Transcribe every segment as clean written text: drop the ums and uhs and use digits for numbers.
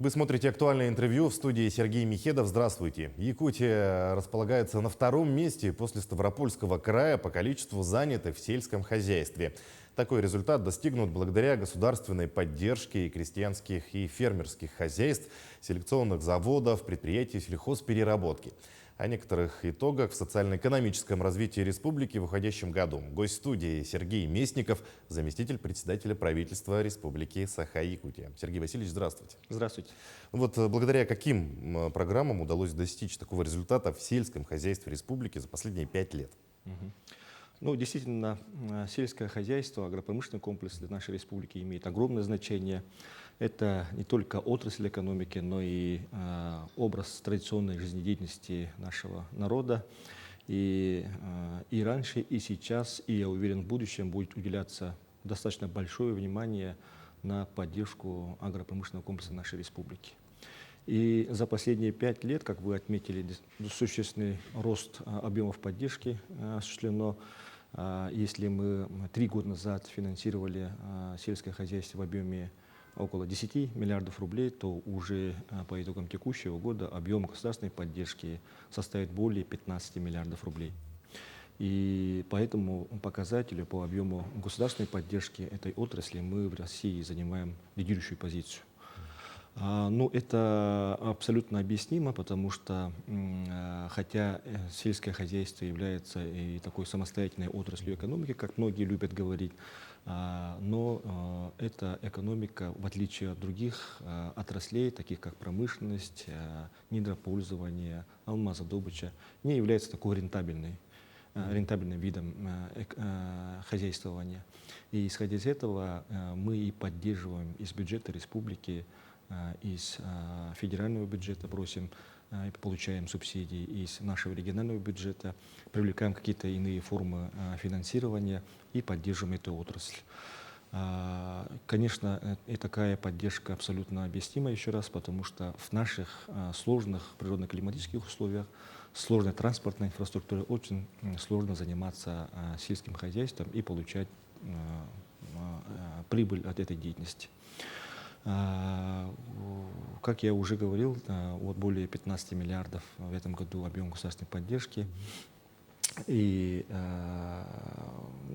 Вы смотрите «Актуальное интервью», в студии Сергей Михедов. Здравствуйте. Якутия располагается на втором месте после Ставропольского края по количеству занятых в сельском хозяйстве. Такой результат достигнут благодаря государственной поддержке и крестьянских и фермерских хозяйств, селекционных заводов, предприятий сельхозпереработки. О некоторых итогах в социально-экономическом развитии республики в уходящем году. Гость студии Сергей Местников, заместитель председателя правительства Республики Саха-Якутия. Сергей Васильевич, здравствуйте. Здравствуйте. Вот благодаря каким программам удалось достичь такого результата в сельском хозяйстве республики за последние 5 лет? Ну, действительно, сельское хозяйство, агропромышленный комплекс для нашей республики имеет огромное значение. Это не только отрасль экономики, но и образ традиционной жизнедеятельности нашего народа. И раньше, и сейчас, и, я уверен, в будущем будет уделяться достаточно большое внимание на поддержку агропромышленного комплекса нашей республики. И за последние 5 лет, как вы отметили, существенный рост объемов поддержки осуществлено. Если мы 3 года назад финансировали сельское хозяйство в объеме около 10 миллиардов рублей, то уже по итогам текущего года объем государственной поддержки составит более 15 миллиардов рублей. И по этому показателю, по объему государственной поддержки этой отрасли мы в России занимаем лидирующую позицию. Ну, это абсолютно объяснимо, потому что, хотя сельское хозяйство является и такой самостоятельной отраслью экономики, как многие любят говорить, но эта экономика, в отличие от других отраслей, таких как промышленность, недропользование, алмазодобыча, не является такой рентабельным видом хозяйствования. И исходя из этого мы и поддерживаем из бюджета республики, из федерального бюджета просим и получаем субсидии, из нашего регионального бюджета привлекаем какие-то иные формы финансирования и поддерживаем эту отрасль. Конечно, и такая поддержка абсолютно объяснима, еще раз, потому что в наших сложных природно-климатических условиях, сложной транспортной инфраструктуре очень сложно заниматься сельским хозяйством и получать прибыль от этой деятельности. Как я уже говорил, вот более 15 миллиардов в этом году объем государственной поддержки. И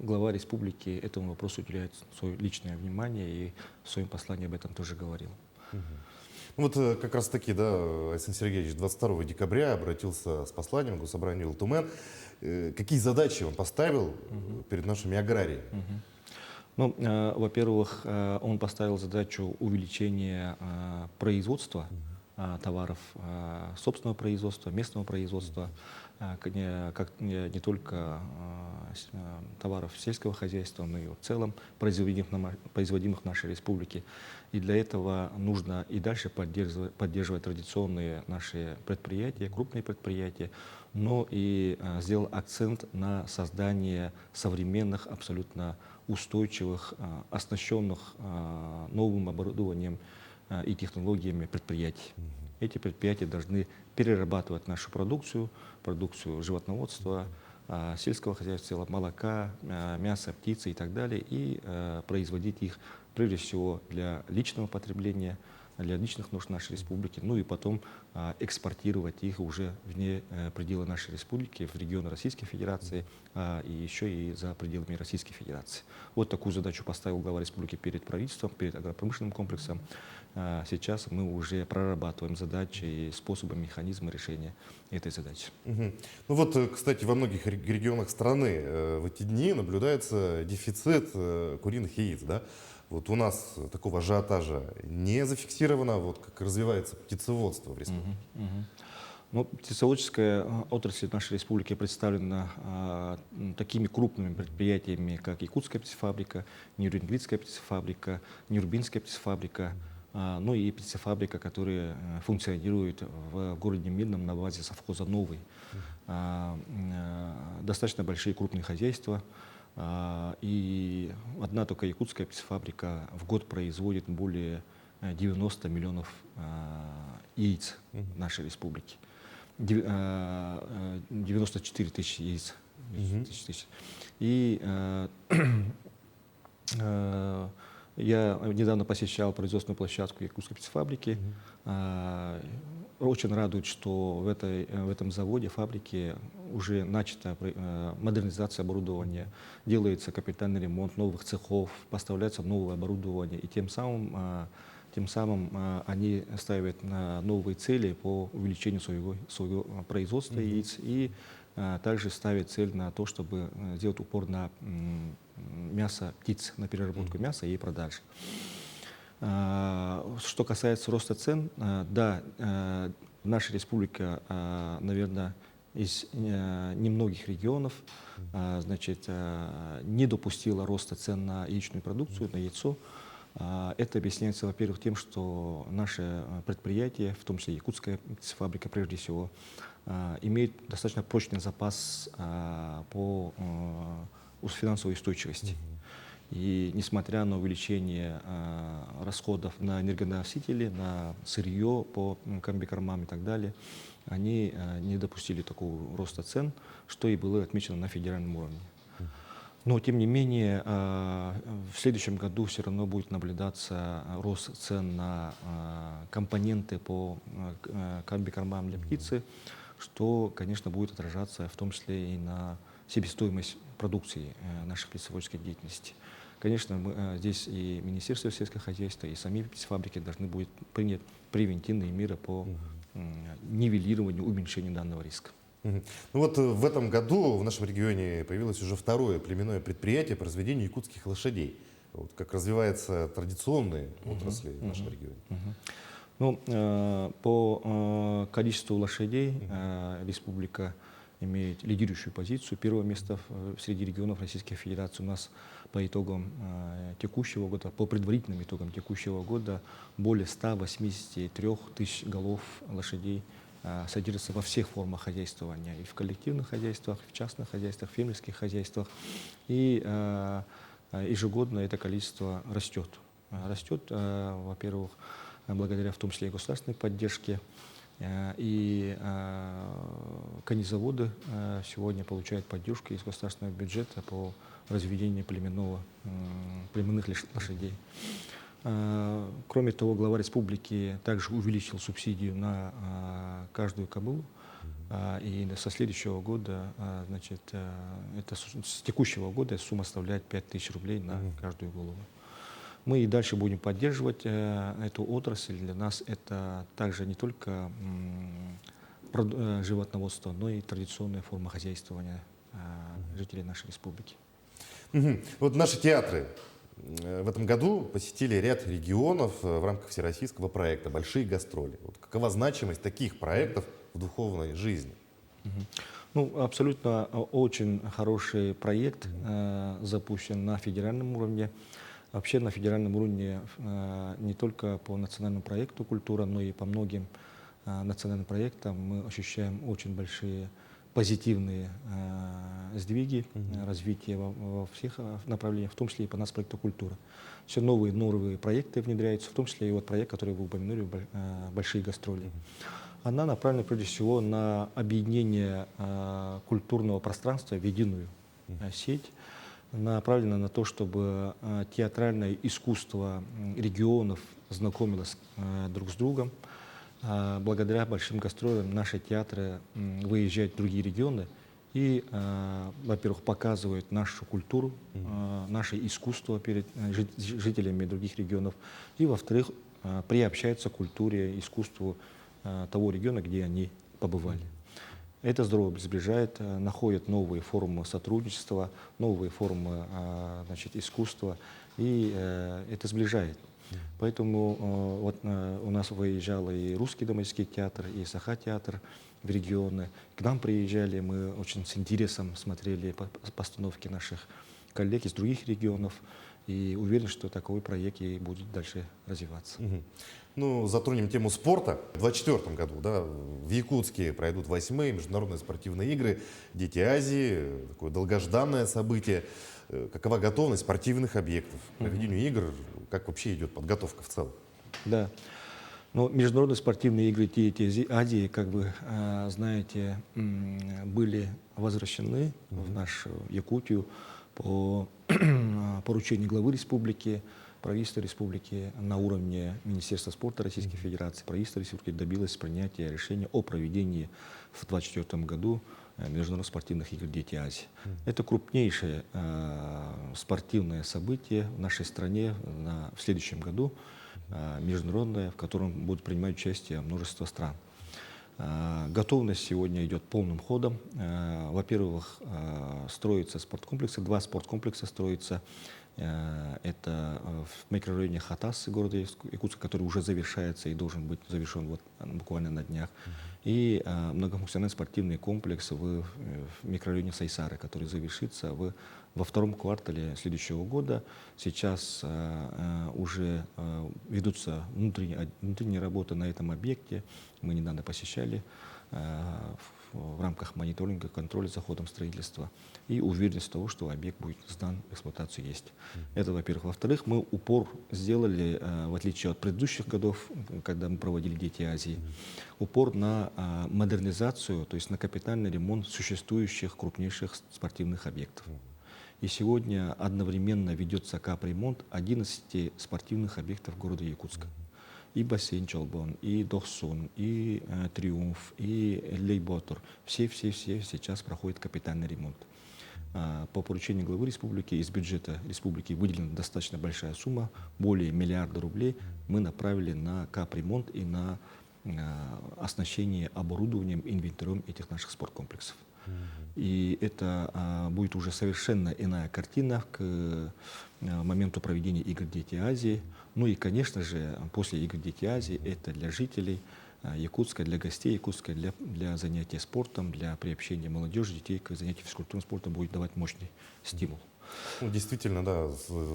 глава республики этому вопросу уделяет свое личное внимание и в своем послании об этом тоже говорил. Вот как раз таки, да, Александр Сергеевич 22 декабря обратился с посланием к Госсобранию ЛТУМЭН. Какие задачи он поставил перед нашими аграриями? Ну, во-первых, он поставил задачу увеличения производства товаров собственного производства, местного производства, не только товаров сельского хозяйства, но и в целом производимых в нашей республике. И для этого нужно и дальше поддерживать традиционные наши предприятия, крупные предприятия, но и сделал акцент на создание современных, абсолютно устойчивых, оснащенных новым оборудованием и технологиями предприятий. Эти предприятия должны перерабатывать нашу продукцию животноводства, сельского хозяйства, молока, мяса, птицы и так далее, и производить их прежде всего для личного потребления, для личных нужд нашей республики, ну и потом экспортировать их уже вне предела нашей республики, в регионы Российской Федерации, и еще и за пределами Российской Федерации. Вот такую задачу поставил глава республики перед правительством, перед агропромышленным комплексом. Сейчас мы уже прорабатываем задачи и способы, механизмы решения этой задачи. Ну вот, кстати, во многих регионах страны в эти дни наблюдается дефицит куриных яиц, да? Вот у нас такого ажиотажа не зафиксировано, вот как развивается птицеводство в республике. Ну, птицеводческая отрасль нашей республики представлена такими крупными предприятиями, как Якутская птицефабрика, Нюрнбергская птицефабрика, Нюрбинская птицефабрика, ну и птицефабрика, которая функционирует в городе Мирном на базе совхоза «Новый». Достаточно большие крупные хозяйства. И одна только якутская птицефабрика в год производит более 90 миллионов яиц в нашей республике. 94 тысячи яиц. И Я недавно посещал производственную площадку якутской птицефабрики. Очень радует, что в этом заводе, фабрике уже начата модернизация оборудования, делается капитальный ремонт новых цехов, поставляется новое оборудование, и тем самым они ставят новые цели по увеличению своего производства яиц и также ставят цель на то, чтобы сделать упор на мясо птиц, на переработку мяса и продажи. Что касается роста цен, да, наша республика, наверное, из немногих регионов, значит, не допустила роста цен на яичную продукцию, на яйцо. Это объясняется, во-первых, тем, что наше предприятие, в том числе якутская птицефабрика прежде всего, имеет достаточно прочный запас по финансовой устойчивости. И несмотря на увеличение расходов на энергоносители, на сырье по комбикормам и так далее, они не допустили такого роста цен, что и было отмечено на федеральном уровне. Но, тем не менее, в следующем году все равно будет наблюдаться рост цен на компоненты по комбикормам для птицы, что, конечно, будет отражаться в том числе и на себестоимость продукции нашей птицеводческой деятельности. Конечно, здесь и Министерство сельского хозяйства, и сами птицефабрики должны будут принять превентивные меры по нивелированию, уменьшению данного риска. Ну вот в этом году в нашем регионе появилось уже второе племенное предприятие по разведению якутских лошадей. Вот как развиваются традиционные отрасли в нашем регионе. Ну, по количеству лошадей республика имеет лидирующую позицию. Первое место среди регионов Российской Федерации у нас по итогам текущего года, по предварительным итогам текущего года, более 183 тысяч голов лошадей содержится во всех формах хозяйствования, и в коллективных хозяйствах, и в частных хозяйствах, в фермерских хозяйствах. И ежегодно это количество растет. Растет, во-первых, благодаря в том числе и государственной поддержке. И конезаводы сегодня получают поддержку из государственного бюджета по разведению племенных лошадей. Кроме того, глава республики также увеличил субсидию на каждую кобылу. И со следующего года, значит, с текущего года сумма составляет 5000 рублей на каждую голову. Мы и дальше будем поддерживать эту отрасль. Для нас это также не только животноводство, но и традиционная форма хозяйствования жителей нашей республики. Вот наши театры в этом году посетили ряд регионов в рамках всероссийского проекта «Большие гастроли». Вот какова значимость таких проектов в духовной жизни? Ну, абсолютно очень хороший проект запущен на федеральном уровне. Вообще на федеральном уровне не только по национальному проекту «Культура», но и по многим национальным проектам мы ощущаем очень большие позитивные сдвиги, развитие во всех направлениях, в том числе и по нас проекту «Культура». Все новые проекты внедряются, в том числе и вот проект, который вы упомянули, «Большие гастроли». Она направлена прежде всего на объединение культурного пространства в единую сеть, направлена на то, чтобы театральное искусство регионов знакомилось друг с другом. Благодаря большим гастролям наши театры выезжают в другие регионы и, во-первых, показывают нашу культуру, наше искусство перед жителями других регионов, и, во-вторых, приобщаются к культуре, искусству того региона, где они побывали. Это здорово сближает, находят новые формы сотрудничества, новые формы, значит, искусства, и это сближает. Поэтому вот у нас выезжал и Русский драматический театр, и Саха-театр в регионы. К нам приезжали, мы очень с интересом смотрели постановки наших коллег из других регионов, и уверен, что такой проект и будет дальше развиваться. Ну, затронем тему спорта. В 2024 году, да, в Якутске пройдут 8-е международные спортивные игры «Дети Азии». Такое долгожданное событие. Какова готовность спортивных объектов к проведению игр? Как вообще идет подготовка в целом? Да. Но международные спортивные игры «Дети Азии», как вы знаете, были возвращены в нашу Якутию по поручению главы республики. правительство республики на уровне Министерства спорта Российской Федерации, правительство республики добилось принятия решения о проведении в 2024 году международных спортивных игр «Дети Азии». Это крупнейшее спортивное событие в нашей стране в следующем году, международное, в котором будут принимать участие множество стран. Готовность сегодня идет полным ходом. Во-первых, строятся спорткомплексы, 2 спорткомплекса строятся. Это в микрорайоне Хатас города Якутска, который уже завершается и должен быть завершен вот буквально на днях. И многофункциональный спортивный комплекс в микрорайоне Сайсары, который завершится во втором квартале следующего года. Сейчас уже ведутся внутренние работы на этом объекте. Мы недавно посещали в рамках мониторинга, контроля за ходом строительства. И уверенность того, что объект будет сдан в эксплуатацию, есть. Это, во-первых. Во-вторых, мы упор сделали, в отличие от предыдущих годов, когда мы проводили «Дети Азии», упор на модернизацию, то есть на капитальный ремонт существующих крупнейших спортивных объектов. И сегодня одновременно ведется капремонт 11 спортивных объектов города Якутска. И бассейн Чолбон, и Дохсун, и Триумф, и Лейботор. Все сейчас проходят капитальный ремонт. По поручению главы республики из бюджета республики выделена достаточно большая сумма, более миллиарда рублей мы направили на капремонт и на оснащение оборудованием, инвентарем этих наших спорткомплексов. И это будет уже совершенно иная картина к моменту проведения игр «Дети Азии». Ну и, конечно же, после игр «Дети Азии» это для жителей Якутска, для гостей Якутска, для занятия спортом, для приобщения молодежи, детей к занятию физкультурным спортом будет давать мощный стимул. Ну, действительно, да,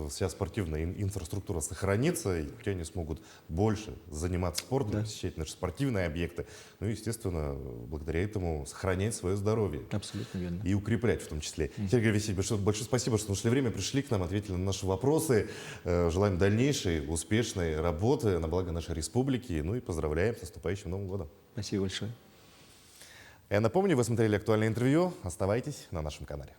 вся спортивная инфраструктура сохранится, и они смогут больше заниматься спортом, Да. посещать наши спортивные объекты, ну и, естественно, благодаря этому сохранять свое здоровье. Абсолютно верно. И укреплять в том числе. Сергей Васильевич, большое спасибо, что нашли время, пришли к нам, ответили на наши вопросы. Желаем дальнейшей успешной работы на благо нашей республики. Ну и поздравляем с наступающим Новым годом. Спасибо большое. Я напомню, вы смотрели актуальное интервью. Оставайтесь на нашем канале.